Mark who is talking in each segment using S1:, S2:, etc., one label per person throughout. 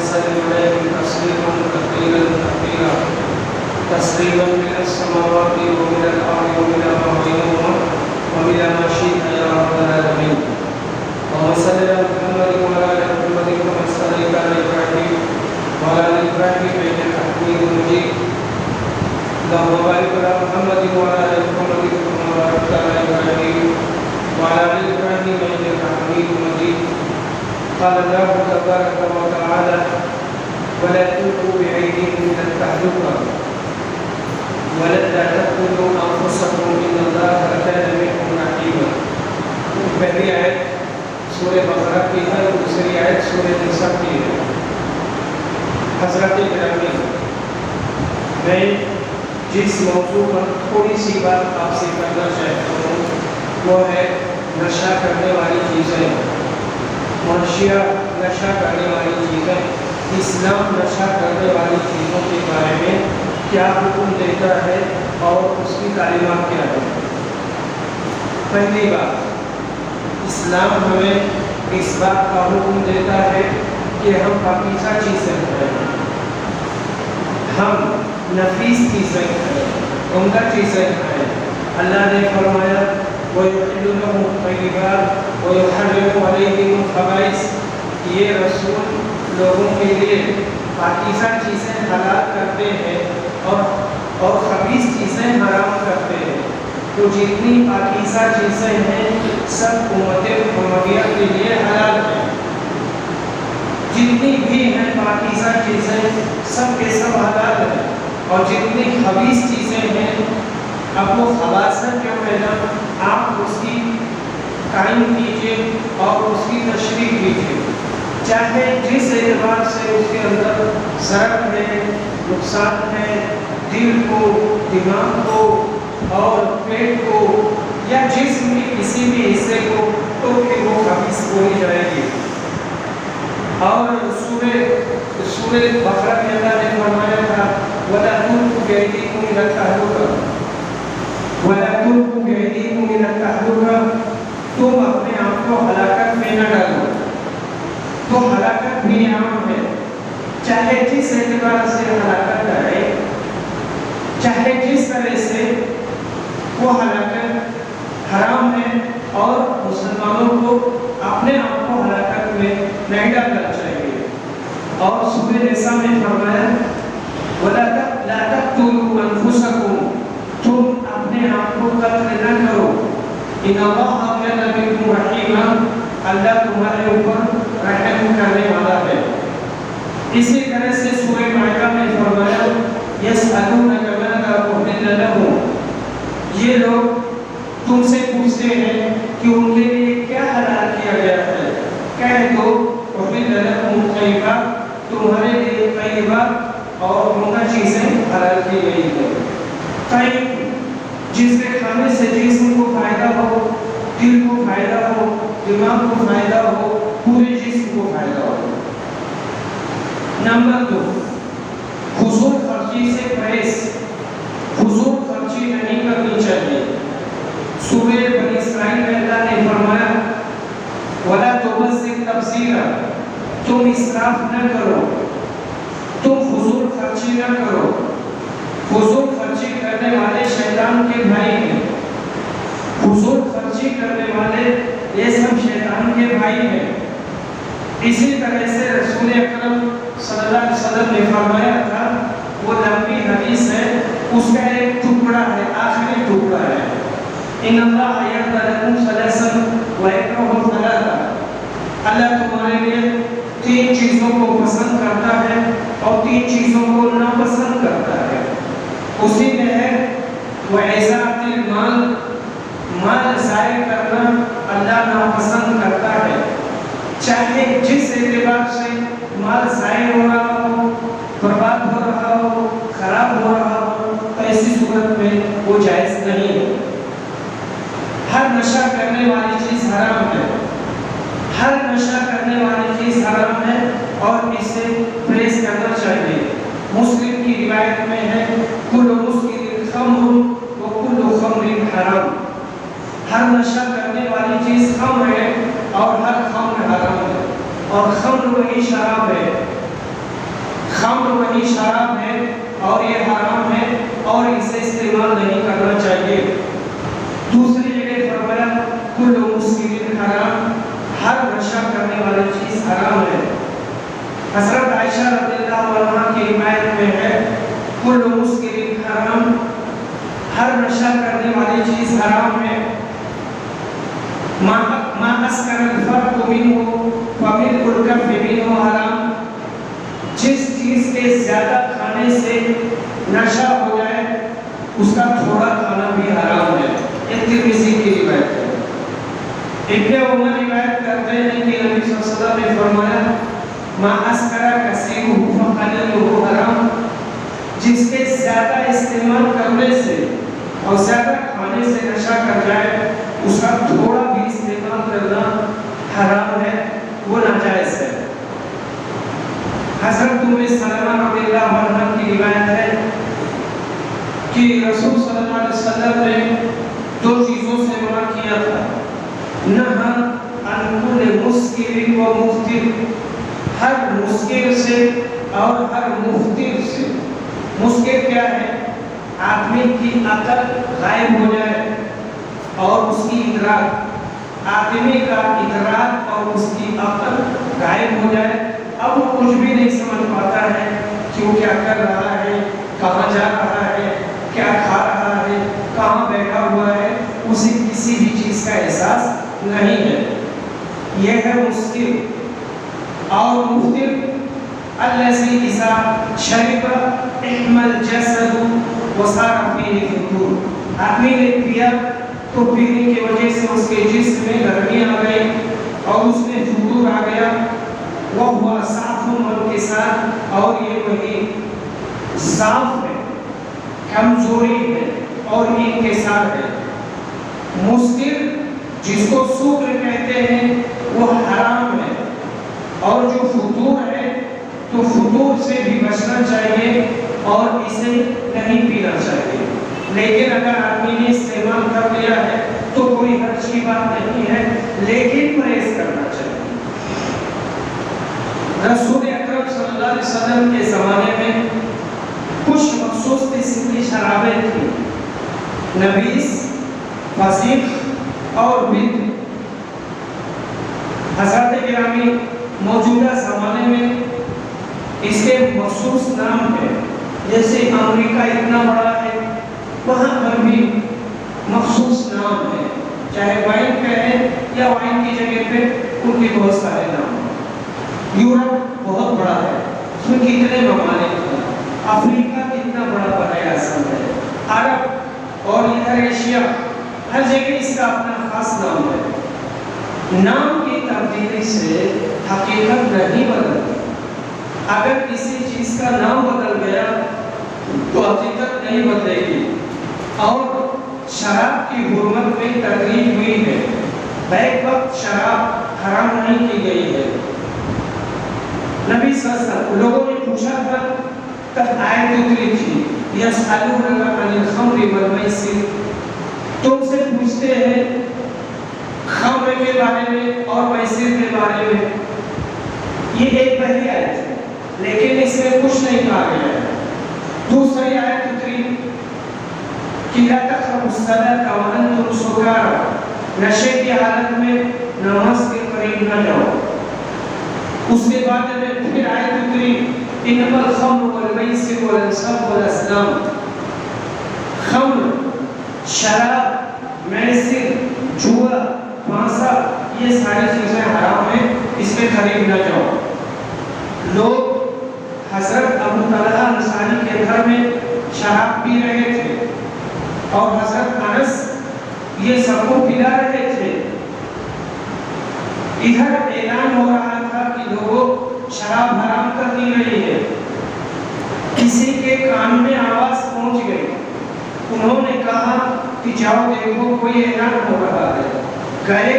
S1: وسلم عليه تسليما كثيرا كثيرا تسليما من السماوات ومن الارض ومن ما بينهما ومن ما شئت يا رب العالمين. اللهم صل على محمد وعلى ال محمد كما صليت على ابراهيم وعلى ال ابراهيم انك حميد مجيد. اللهم بارك على محمد وعلى ال محمد كما باركت على ابراهيم وعلى ال ابراهيم انك حميد مجيد. قال الله تبارك وتعالى ولا تلقوا بايديكم الى التهلكه ولا تقتلوا انفسكم ان الله كان بكم رحيما. پہلی آیت سورہ بقرہ کی ہے اور دوسری آیت سورہ نساء کی ہے. حضرت گرامی، میں جس موضوع پر تھوڑی سی بات آپ سے کرنا چاہتا ہوں وہ ہے نشہ کرنے والی چیزیں، منشیات نشہ کرنے والی چیزیں. اسلام نشہ کرنے والی چیزوں کے بارے میں کیا حکم دیتا ہے اور اس کی تعلیمات کیا ہے. پہلی بات، اسلام ہمیں اس بات کا حکم دیتا ہے کہ ہم پاکیزہ چیزیں کھائیں، ہم نفیس چیزیں کھائیں، عمدہ چیزیں کھائیں. اللہ نے فرمایا وَيُحِلُّ لَهُمُ الطَّيِّبَاتِ وَيُحَرِّمُ عَلَيْهِمُ الْخَبَائِثَ. یہ رسول لوگوں کے لیے پاکیزہ چیزیں حلال کرتے ہیں اور خبیث چیزیں حرام کرتے ہیں. تو جتنی پاکیزہ چیزیں ہیں سب امت محمدیہ کے لیے حلال ہیں. جتنی بھی ہیں پاکیزہ چیزیں سب کے سب حلال ہیں، اور جتنی خبیث چیزیں ہیں اب وہ خباثت جو ہے نا آپ اس کی قائم کیجئے اور اس کی تشریح کیجئے، چاہے جس اعتبار سے اس کے اندر ضرر ہے، نقصان ہے دل کو، دماغ کو اور پیٹ کو یا جسم کے کسی بھی حصے کو، تو پھر وہ خبیث بولی جائے گی. اور سورہ بقرہ میں اللہ نے فرمایا تھا وَلَا تُلْقُوا بِأَيْدِيكُمْ إِلَى التَّهْلُكَةِ وَلَا تُلْقُوا بِأَيْدِيكُمْ إِلَى التَّهْلُكَةِ. تم اپنے آپ کو ہلاکت میں نہ ڈالو. تو ہلاکت بھی عام ہے، چاہے جس اعتبار سے ہلاکت آئے، چاہے جس طرح سے وہ ہلاکت حرام ہے، اور مسلمانوں کو اپنے آپ کو ہلاکت میں نہیں ڈالنا چاہیے. اور سورہ نساء میں فرمایا وَلَا تَقْتُلُوا أَنفُسَكُمْ. تم اپنے آپ کو قتل نہ کرو. إِنَّ اللَّهَ كَانَ بِكُمْ رَحِيمًا. اللہ تمہارے اوپر رحم کرنے والا ہے. اسی طرح سے سورہ مائدہ میں فرمایا يَسْأَلُونَكَ مَاذَا أُحِلَّ لَهُمْ. یہ لوگ تم سے پوچھتے ہیں کہ ان کے لیے کیا حلال کیا گیا ہے. کہہ دو أُحِلَّ لَكُمُ الطَّيِّبَاتُ. تمہارے لیے طیبات اور عمدہ چیزیں حلال کی گئی ہیں. طیب جس کے کھانے سے جسم کو فائدہ ہو، دل کو فائدہ ہو، دماغ کو فائدہ ہو، پورے جسم کو فائدہ ہو. نمبر 2، فضول خرچی سے پرہیز. فضول خرچی نہیں کرنی چاہیے. سورہ بنی اسرائیل میں اللہ نے فرمایا وَلَا تُبَذِّرْ تَبْذِيرًا. تم اسراف نہ کرو، تم فضول خرچی نہ کرو. فضول خرچی کرنے والے شیطان کے بھائی ہیں. فضول خرچی کرنے والے یہ سب شیطان کے بھائی ہیں. اسی طرح سے رسول اکرم صلی اللہ علیہ وسلم نے فرمایا تھا، وہ لمبی حدیث ہے، اس کا ایک ٹکڑا ہے، آخری ٹکڑا ہے. إِنَّ اللَّهَ يَرْضَىٰ لَكُمْ ثَلَاثًا وَيَكْرَهُ ثَلَاثًا. اللہ تمہارے لیے 3 چیزوں کو پسند کرتا ہے اور 3 چیزوں کو ناپسند کرتا ہے. اسی میں ہے وَإِضَاعَةِ الْمَالِ. مال ضائع کرنا اللہ ناپسند کرتا ہے. چاہے جس اعتبار سے مال ضائع ہو رہا ہو، برباد ہو رہا ہو، خراب ہو رہا ہو، تو ایسی صورت میں وہ جائز نہیں ہے. ہر نشہ کرنے والی چیز حرام ہے. ہر نشہ کرنے والی چیز حرام ہے اور اسے پرہیز کرنا چاہیے. مسلم کی روایت میں ہے کل مسکر خمر وکل خمر حرام. ہر نشہ کرنے والی چیز خمر ہے اور ہر خمر حرام ہے. اور خمر وہی شراب ہے وہی شراب ہے اور یہ حرام ہے اور اسے استعمال نہیں کرنا چاہیے۔ دوسری جگہ فرمایا کل مسکر حرام، ہر نشہ کرنے والی چیز حرام ہے۔ حضرت عائشہ رضی اللہ عنہا کی روایت میں ہے کل مسکر حرام، ہر نشہ کرنے والی چیز حرام ہے۔ ما اسکر الفرق منہ فملء الکف منہ حرام، جس چیز کے زیادہ کھانے سے نشہ ہو جائے اس کا تھوڑا کھانا بھی حرام ہے۔ یہ ترمذی کی روایت ہے۔ ابن عمر روایت کرتے ہیں کہ نبی صلی اللہ علیہ وسلم نے فرمایا ما اسکر کثیرہ فقلیلہ حرام، جس کے زیادہ استعمال کرنے سے اور زیادہ کھانے سے نشہ کر جائے اس کا تھوڑا بھی استعمال کرنا حرام ہے، وہ ناجائز ہے۔ حضرت ام سلمہ رضی اللہ عنہا کی روایت ہے کہ رسول صلی اللہ علیہ وسلم نے دو چیزوں سے منع کیا تھا، نہا عن کل مسکر و مفتر، ہر مسکر سے اور ہر مفتر سے۔ مسکر کیا ہے؟ آدمی کی عقل غائب ہو جائے اور اس کی ادراک، آدمی کا ادراک اور اس کی عقل غائب ہو جائے، اب وہ کچھ بھی نہیں سمجھ پاتا ہے کہ وہ کیا کر رہا ہے، کہاں جا رہا ہے، کیا کھا رہا ہے، کہاں بیٹھا ہوا ہے، اسے کسی بھی چیز کا احساس نہیں ہے، یہ ہے مسکر۔ اور مفتر الذی اذا شرب احمى الجسد وصار فيه فتور، آدمی نے پیا تو پینے کی وجہ سے اس کے جسم میں گرمی آ گئی اور اس میں فتور آ گیا، وہ صاف منکسار، اور یہ وہی صاف ہے، کمزوری ہے اور انکسار ہے۔ مسکر جس کو سکر کہتے ہیں وہ حرام ہے، اور جو فطور ہے تو فطور سے بھی بچنا چاہیے اور اسے نہیں پینا چاہیے، لیکن اگر آدمی نے استعمال کر لیا ہے تو کوئی حرج کی بات نہیں ہے، لیکن پرہیز کرنا چاہیے۔ رسول اکرم صلی اللہ علیہ وسلم کے زمانے میں کچھ مخصوص قسم کی شرابیں تھیں، نبیذ، فسیخ اور بنت۔ حضرت گرامی موجودہ زمانے میں اس کے مخصوص نام ہے، جیسے امریکہ اتنا بڑا ہے وہاں پر بھی مخصوص نام ہے، چاہے وائن کہیں یا وائن کی جگہ پہ ان کے بہت سارے نام ہیں۔ یورپ بہت بڑا ہے، اس میں کتنے ممالک ہیں، افریقہ کتنا بڑا براہ اعظم ہے، عرب اور ادھر ایشیا، ہر جگہ اس کا اپنا خاص نام ہے۔ نام کی تبدیلی سے حقیقت نہیں بدلتی، اگر کسی چیز کا نام بدل گیا تو حقیقت نہیں بدلے گی۔ اور شراب کی حرمت میں تقریر ہوئی ہے، بیک وقت شراب حرام نہیں کی گئی ہے۔ نبی صلی اللہ علیہ وسلم لوگوں نے پوچھا تھا، تب آیت اتری تھی یسألونک عن الخمر والمیسر، تم سے پوچھتے ہیں خمر کے بارے میں اور میسر کے بارے میں، یہ ایک پہلی آیت ہے لیکن اس میں کچھ نہیں کہا گیا ہے۔ دوسری آیت اتری کہ لا تقربوا الصلاۃ وانتم سکارى، نشے کی حالت میں نماز کے قریب نہ جاؤ۔ اس کے بعد میں پھر آیت اتری انما الخمر والمیسر والانصاب والازلام، خمر، شراب، میسر، جوا، پانسا، یہ ساری چیزیں حرام ہیں، اس میں قریب نہ جاؤ۔ لوگ حضرت ابو طلحہ انصاری کے گھر میں شراب پی رہے تھے اور حضرت انس یہ سب کو پلا رہے تھے۔ ادھر اعلان ہو رہا تھا کہ لوگوں شراب حرام کر دی گئی ہے، کسی کے کان میں آواز پہنچ گئی، انہوں نے کہا کہ جاؤ دیکھو کوئی اعلان ہو رہا ہے، گئے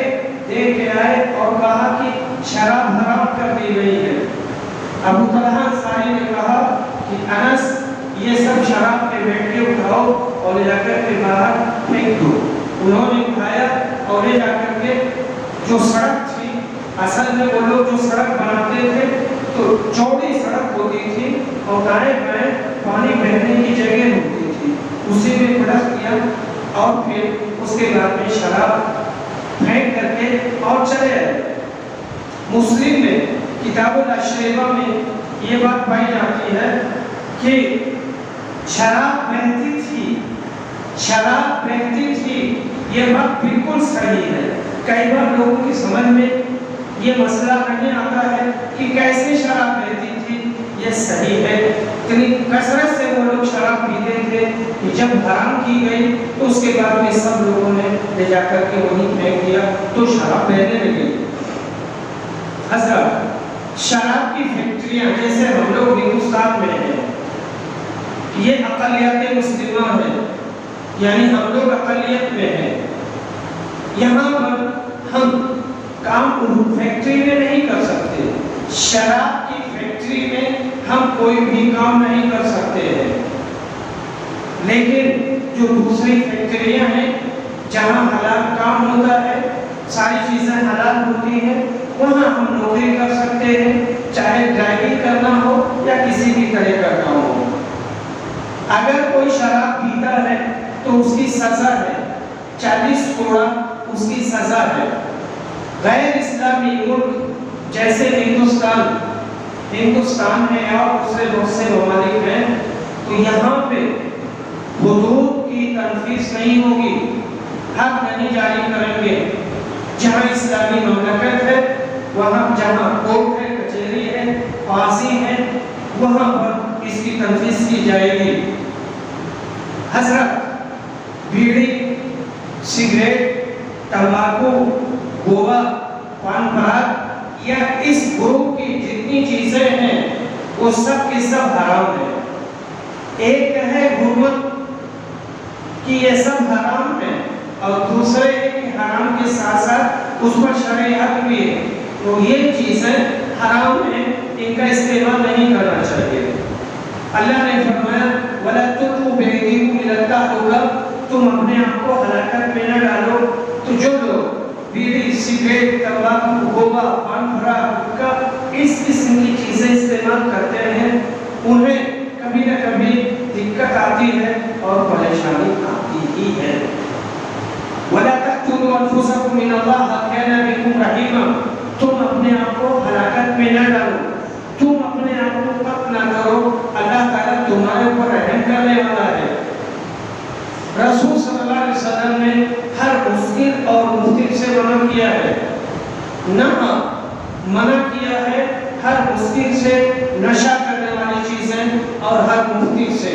S1: دیکھ کے آئے اور کہا کہ شراب حرام کر دی گئی ہے۔ ابو طلحہ انصاری نے کہا کہ انس یہ سب شراب کے بیٹے اٹھاؤ اور لے جا کر کے باہر پھینک دو۔ انہوں نے اٹھایا اور لے جا کر کے جو سڑک تھی، اصل میں وہ لوگ جو سڑک بناتے تھے تو چوڑی سڑک ہوتی تھی اور دائیں بائیں پانی بہنے کی جگہ ہوتی تھی، اسی میں پڑک دیا اور پھر اس کے بعد میں شراب پھینک کر کے اور چلے آئے۔ مسلم میں کتاب الاشربہ میں یہ بات پائی جاتی ہے کہ شراب بہتی تھی، یہ بات بالکل صحیح ہے۔ کئی بار لوگوں کی سمجھ میں یہ مسئلہ نہیں آتا ہے کہ کیسے شراب بہتی تھی، یہ صحیح ہے۔ اتنی کثرت سے وہ لوگ شراب پیتے تھے کہ جب حرام کی گئی تو اس کے بعد میں سب لوگوں نے لے جا کر کے وہیں پھینک دیا تو شراب بہنے لگی۔ حضرت شراب کی فیکٹریاں جیسے ہم لوگ ہندوستان میں ہیں، یہ اقلیت مسلمہ ہیں، یعنی ہم لوگ اقلیت میں ہیں، یہاں پر ہم کام فیکٹری میں نہیں کر سکتے، شراب کی فیکٹری میں ہم کوئی بھی کام نہیں کر سکتے ہیں، لیکن جو دوسری فیکٹریاں ہیں جہاں حلال کام ہوتا ہے، ساری چیزیں حلال ہوتی ہیں، وہاں ہم نوکری کر سکتے ہیں، چاہے ڈرائیونگ کرنا ہو یا کسی بھی طرح کا کام ہو۔ اگر کوئی شراب پیتا ہے تو اس کی سزا ہے 40 کوڑا، اس کی سزا ہے۔ غیر اسلامی ملک جیسے ہندوستان ہے اور دوسرے بہت سے ممالک ہیں تو یہاں پہ حدود کی تنفیذ نہیں ہوگی، حد نہیں جاری کریں گے۔ جہاں اسلامی مملکت ہے، وہاں جہاں کورٹ ہے، کچہری ہے، قاضی ہے، وہاں پر اس کی تنفیذ کی جائے گی۔ حضرت بیڑی، سگریٹ، تمباکو، گوا، پان پراگ یا اس گروپ کی جتنی چیزیں ہیں وہ سب کے سب حرام ہیں۔ ایک ہے حکومت کہ یہ سب حرام ہے اور دوسرے کہ حرام کے ساتھ ساتھ اس پر شریعت بھی ہے، تو یہ چیزیں حرام ہیں، ان کا استعمال نہیں کرنا چاہیے۔ اللہ نے فرمایا وَلَا تُلْقُوا بِأَيْدِيكُمْ إِلَى التَّهْلُكَةِ، تم اپنے آپ کو ہلاکت میں نہ ڈالو۔ تو جو لوگ بیڑی، سگریٹ، تمباکو، گوا، پان پراگ کا اس قسم کی چیزیں استعمال کرتے ہیں، انہیں کبھی نہ کبھی دقت آتی ہے اور پریشانی آتی ہی ہے۔ وَلَا تَقْتُلُوا أَنفُسَكُمْ إِنَّ اللَّهَ كَانَ بِكُمْ رَحِيمًا، تم اپنے آپ کو ہلاکت میں نہ ڈالو، تم اپنے آپ کو قتل نہ کرو، اللہ تعالیٰ تمہارے اوپر رحم کرنے والا ہے۔ رسول صلی اللہ علیہ وسلم نے ہر مسکر اور مفطر سے منع کیا ہے، منع کیا ہے ہر مسکر سے، نشہ کرنے والی چیزیں اور ہر مفطر سے۔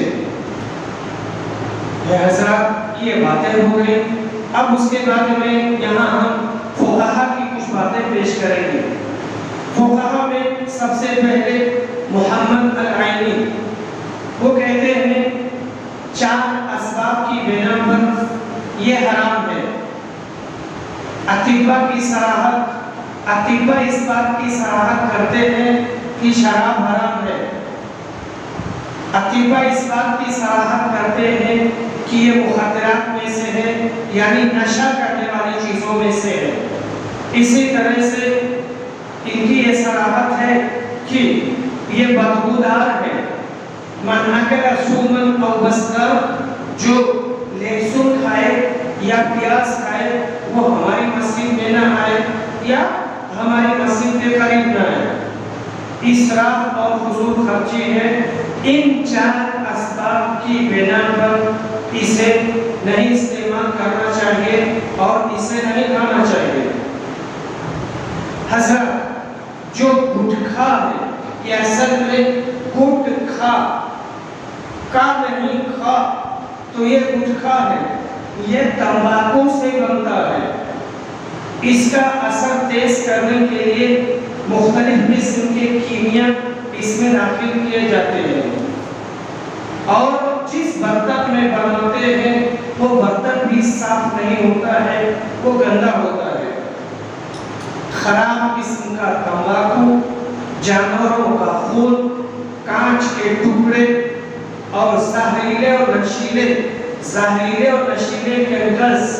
S1: حضرات یہ باتیں ہو گئی، اب اس کے بعد میں یہاں ہم فقہا کی کچھ باتیں پیش کریں گے۔ فقہا میں سب سے پہلے محمد العینی، وہ کہتے ہیں 4 اسباب کی بنا پر یہ حرام ہے۔ اطباء اس بات کی صراحت کرتے ہیں کہ شراب حرام ہے، اطباء اس بات کی صراحت کرتے ہیں کہ یہ مخدرات میں سے ہے، یعنی نشہ کرنے والی چیزوں میں سے ہے۔ اسی طرح سے ان کی یہ صراحت ہے کہ یہ بدبودار ہے۔ من اکل سومن او بصر، جو لہسن کھائے یا پیاز کھائے وہ ہماری مسجد میں نہ آئے یا ہماری مسجد کے قریب نہ آئے۔ اسراف اور فضول خرچی ہے۔ ان 4 اسباب کی بنا پر اسے نہیں استعمال کرنا چاہیے اور اسے نہیں کھانا چاہیے۔ حضرت جو گٹکھا ہے، یہ اصل میں گٹکھا کا نہیں کھا، تو یہ گٹکھا ہے، یہ تمباکو سے بنتا ہے۔ اس کا اثر تیز کرنے کے لیے مختلف قسم کے کیمیاء اس میں داخل کیے جاتے ہیں، اور جس برتن میں بناتے ہیں وہ برتن بھی صاف نہیں ہوتا ہے، وہ گندا ہوتا ہے۔ خراب قسم کا تمباکو، جانوروں کا خون، کانچ کے ٹکڑے اور زہریلے اور نشیلے کیمیکلز،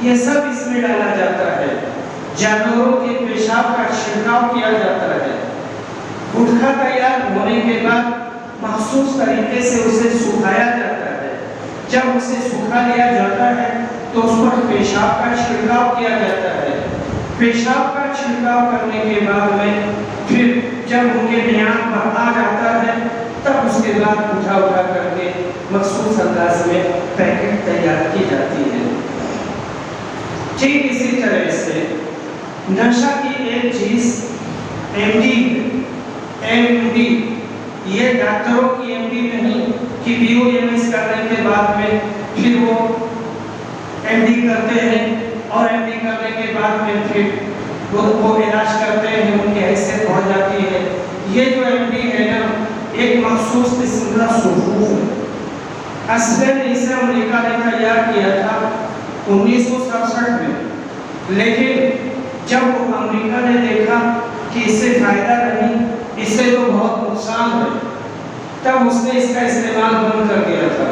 S1: یہ سب اس میں ڈالا جاتا ہے۔ جانوروں کے پیشاب کا چھڑکاؤ کیا جاتا ہے۔ گٹکھا تیار ہونے کے بعد مخصوص طریقے سے اسے سکھایا جاتا ہے. جب اسے سکھا لیا جاتا ہے تو اس پر پیشاب کا چھڑکاؤ کیا جاتا ہے. پیشاب کا چھڑکاؤ کرنے کے بعد میں پھر جب ان کے میعاد پر آ جاتا ہے تب اس کے بعد اٹھا کر کے مخصوص انداز میں پیکٹ تیار کی جاتی ہے. ٹھیک اسی طرح سے نشہ کی ایک چیز ایم ڈی، یہ ڈاکٹروں کی ایم ڈی نہیں کہ بی او ایم ایس کرنے کے بعد میں پھر وہ ایم ڈی کرتے ہیں اور ایم ڈی کرنے کے بعد میں پھر وہ علاج کرتے ہیں، ان کی حیثیت بڑھ جاتی ہے. یہ جو ایم ڈی ہے نا ایک مخصوص قسم کا صفوف ہے. اصلاً اسے امریکہ نے تیار کیا تھا 1967 میں، لیکن جب وہ امریکہ نے دیکھا کہ اس سے فائدہ نہیں، اس سے تو بہت نقصان ہے، تب اس نے اس کا استعمال بند کر دیا تھا.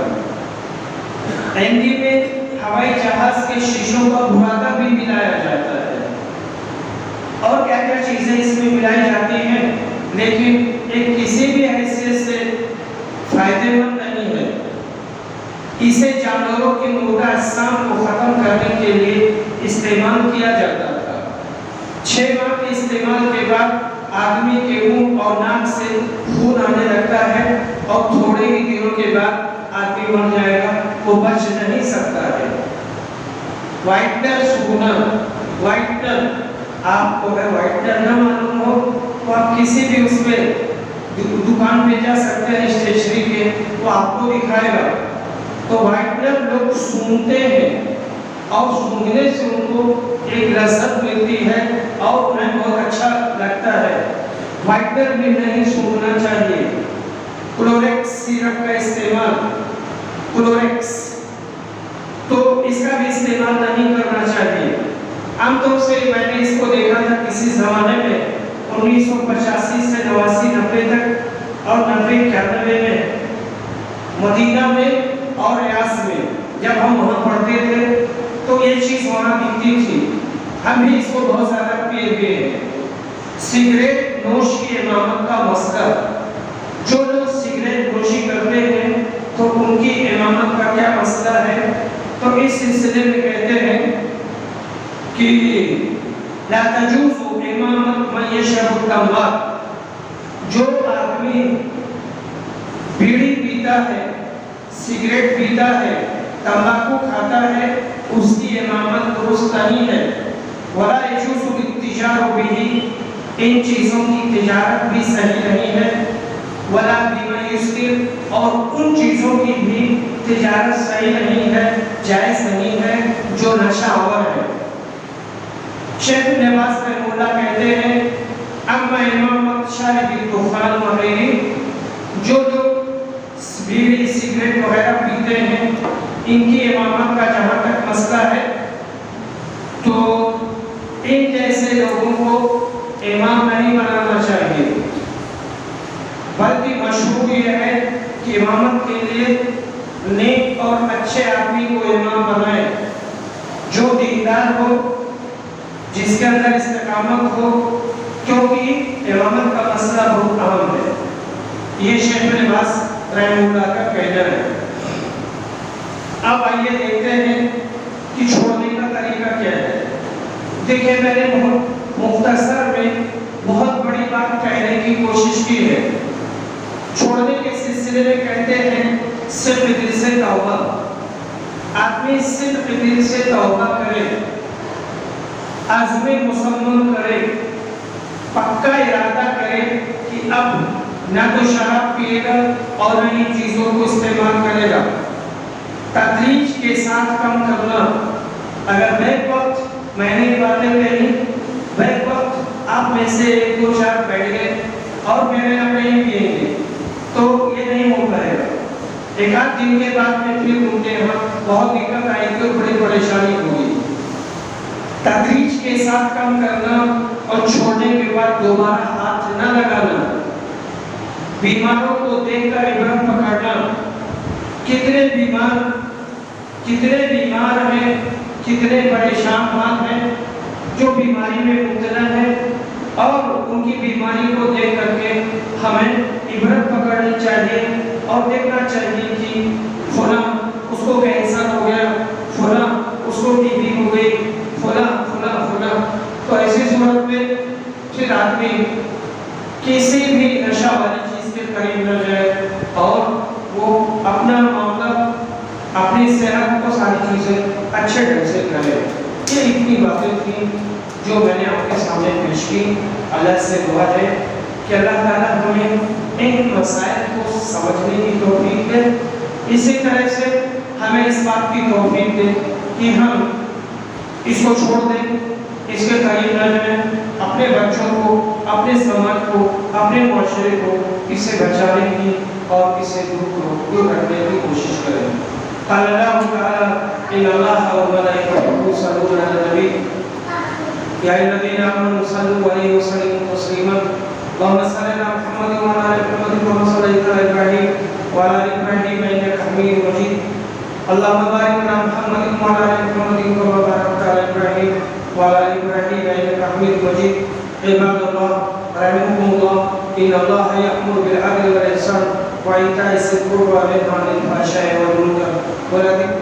S1: ایم ڈی میں ہوائی جہاز کے شیشوں کا برادہ بھی ملایا جاتا ہے اور کیا کیا چیزیں اس میں ملائی جاتی ہیں، لیکن ایک کسی بھی حیثیت سے فائدہ مند نہیں ہے. اسے جانوروں کے مردہ اجسام کو ختم کرنے کے لیے استعمال کیا جاتا تھا. 6 ماہ کے استعمال کے بعد آدمی کے منہ اور ناک سے خون آنے لگتا ہے اور تھوڑے ہی دنوں کے بعد آدمی مر جائے گا، وہ بچ نہیں سکتا ہے. وائٹنر سونا، وائٹنر، آپ کو اگر وائٹنر نہ معلوم ہو تو آپ کسی بھی اس پہ دکان پہ جا سکتے ہیں اسٹیشنری کے، وہ آپ کو دکھائے گا. تو وائٹنر لوگ سونگتے ہیں اور سونگنے سے ان کو ایک لذت ملتی ہے اور انہیں بہت اچھا لگتا ہے. وائٹنر بھی نہیں سونگنا چاہیے. کلوریکس سیرپ کا استعمال، کلوریکس تو اس کا بھی استعمال نہیں کرنا چاہیے. عام طور سے میں نے اس کو دیکھا تھا کسی زمانے میں 1985 سے 89 90 تک اور 90 91 میں مدینہ میں اور ریاض میں جب ہم وہاں پڑھتے تھے تو یہ چیز وہاں دکھتی تھی. ہم بھی اس کو بہت زیادہ پیے ہوئے ہیں. سگریٹ نوش کی امامت کا مسئلہ، جو لوگ سگریٹ نوشی کرتے ہیں تو ان کی امامت کا کیا مسئلہ ہے، تو اس سلسلے میں کہتے ہیں کہ لا تجوز امامت من یشرب التمباک، جو آدمی بیڑی پیتا ہے، سگریٹ پیتا ہے، تمباکو کھاتا ہے، اس کی امامت درست نہیں ہے. ولا یجوز الاتجار به، ان چیزوں کی تجارت بھی صحیح نہیں ہے. ولا بما یسکر، اور ان چیزوں کی بھی تجارت صحیح نہیں ہے، جائز نہیں ہے جو نشہ آور ہے. شیخ ابن باز رحمہ اللہ کہتے ہیں اما امامت شارب الدخان وغیرہ، جو لوگ بیڑی سگریٹ وغیرہ پیتے ہیں ان کی امامت کا جہاں تک مسئلہ ہے تو ان جیسے لوگوں کو امام نہیں بنانا چاہیے، بلکہ مشہور یہ ہے کہ امامت کے لیے نیک اور اچھے آدمی کو امام بنائے، جو دیندار ہو، جس کے اندر استقامت ہو، کیونکہ امامت کا مسئلہ بہت اہم ہے. یہ شیخ ابن باز رحمہ اللہ کا کہنا ہے. اب آئیے دیکھتے ہیں کہ چھوڑنے کا طریقہ کیا ہے. دیکھیں میں نے بہت مختصر میں بہت بڑی بات کہنے کی کوشش کی ہے. چھوڑنے کے سلسلے میں کہتے ہیں صرف دل سے توبہ، آدمی صرف دل سے توبہ کرے، عزم مصمم کرے، پکا ارادہ کرے کہ اب نہ تو شراب پیے گا اور نہ ان چیزوں کو استعمال کرے گا. تدریج کے ساتھ کم کرنا. اگر بیک وقت میں نے باتیں کہی، بیک وقت آپ میں سے 1 2 4 بیٹھ گئے اور میرے اب نہیں پیئیں گے تو یہ نہیں ہو پائے گا. 1 آدھ دن کے بعد میں پھر ان کے یہاں بہت دقت آئی گی اور بڑی پریشانی ہوگی. تدریج کے ساتھ کم کرنا اور چھوڑنے کے بعد دوبارہ ہاتھ نہ لگانا. بیماروں کو دیکھ کر عبرت پکڑنا. کتنے بیمار ہیں، کتنے پریشان ہیں جو بیماری میں مبتلا ہیں اور ان کی بیماری کو دیکھ کر کے ہمیں عبرت پکڑنی چاہیے اور دیکھنا چاہیے کہ فلاں اس کو کینسر ہو گیا، فلاں اس کو ٹی بی ہو گئی، فلاں فلاں فلاں. تو ایسی صورت میں پھر آدمی کسی بھی نشہ والی چیز کے قریب نہ جائے اور وہ اپنا معاملہ اپنی صحت کو ساری چیزیں اچھے ڈھنگ سے کرے. یہ اتنی باتیں تھیں جو میں نے آپ کے سامنے پیش کی. اللہ سے دعا ہے کہ اللہ تعالیٰ ہمیں ان مسائل کو سمجھنے کی توفیق دے، اسی طرح سے ہمیں اس بات کی توفیق دے کہ ہم اس کو چھوڑ دیں، اس کے قریب نہ جائیں، اپنے بچوں کو، اپنے سماج کو، اپنے معاشرے کو اس سے بچانے کی اور اس سے دور رکھنے کی کوشش کریں. قال اللہ تعالیٰ ان اللہ وملائکتہ یصلون علی النبی یا ایھا الذین آمنوا صلوا علیہ وسلموا تسلیما اللهم صل علی محمد وعلی آل محمد كما صليت على ابراہیم وعلى آل ابراہیم انک حمید مجید. اللهم بارک علی محمد وعلى آل محمد كما بارکت علی ابراہیم وعلى آل ابراہیم انک حمید مجید. عباد اللہ رحمکم اللہ ان اللہ یأمر بالعدل والإحسان وإيتاء ذی القربى وینہی عن الفحشاء والمنکر ولذکر